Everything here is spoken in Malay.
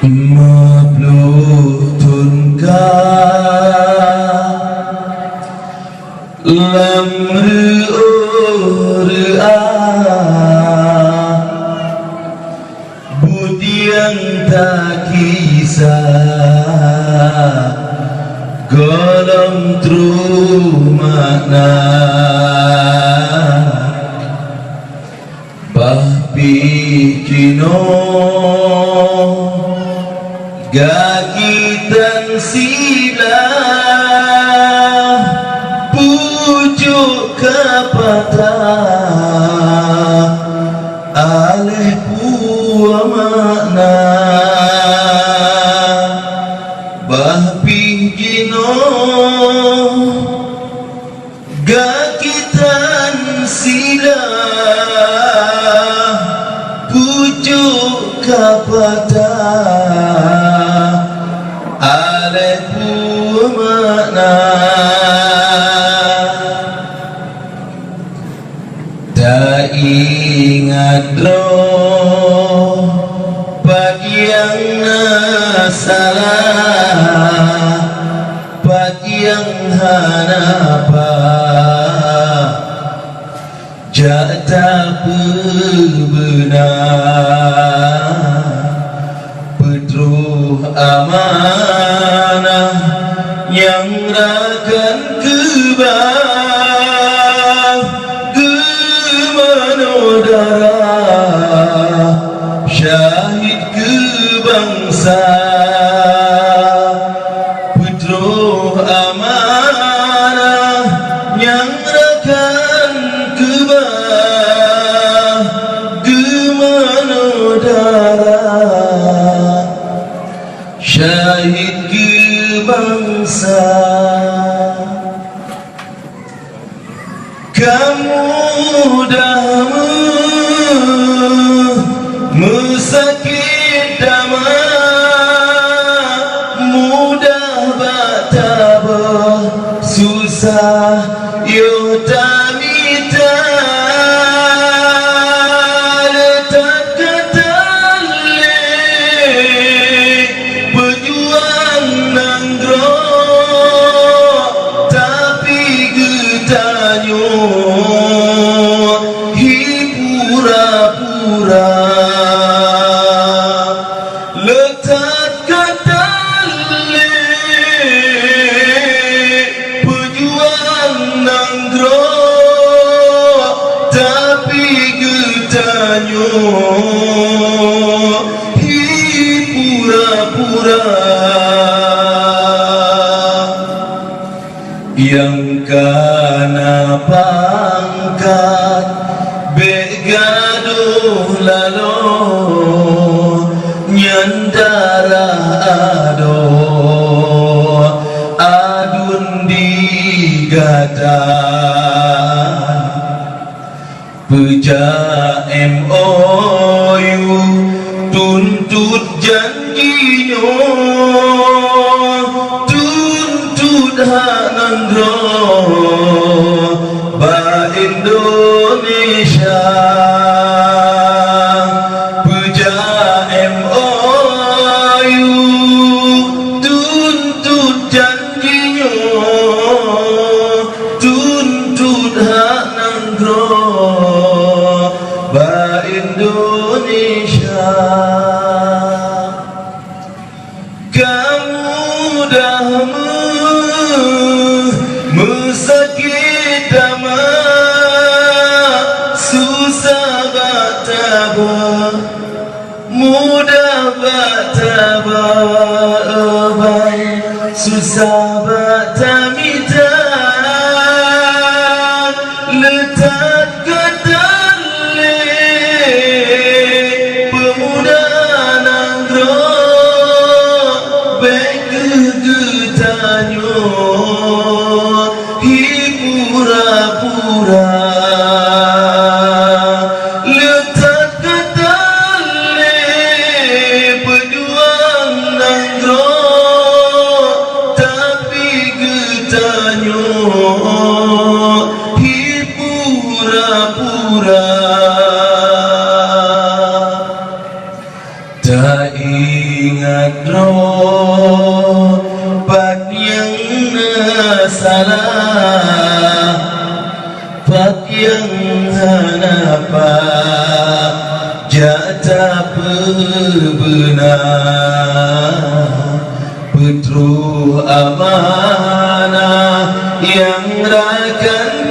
Mabluhtun ka lam budi yang tak kisah golong tru makna bahpikino gakitan sila pujuk kapata aleh puwa makna bahpikino gakitan sila pujuk kapata makna tak ingat roh pagi yang salah pagi yang hanapa jatah benar petruh amanah yang rakan kebah gemanodara syahid kebangsa putra amanah yang rakan kebah gemanodara syahid bangsa kamu dah mesakit dama mudah bataba susah yotamita letak ketale pejuang nanggro tapi getanyo hipura-pura letak ketale pejuang nanggro tapi getanyo hipura-pura yang kana pangkat begaduh lalu nyandara ado adun digata peja MOU tuntut janjinya tuntut hak nandro ba Indonesia peja MOU tuntut janjinya tuntut hak nandro ba Indonesia kamu dah mesakit dama susah bataba mudah bataba susah batamita letak ketale pemuda nanggro begegetanyo hipura-pura letak ketale pejuang nanggro tapi ingat roh Pak yang salah Pak yang hanapa Jata benar Petru amanah yang rakan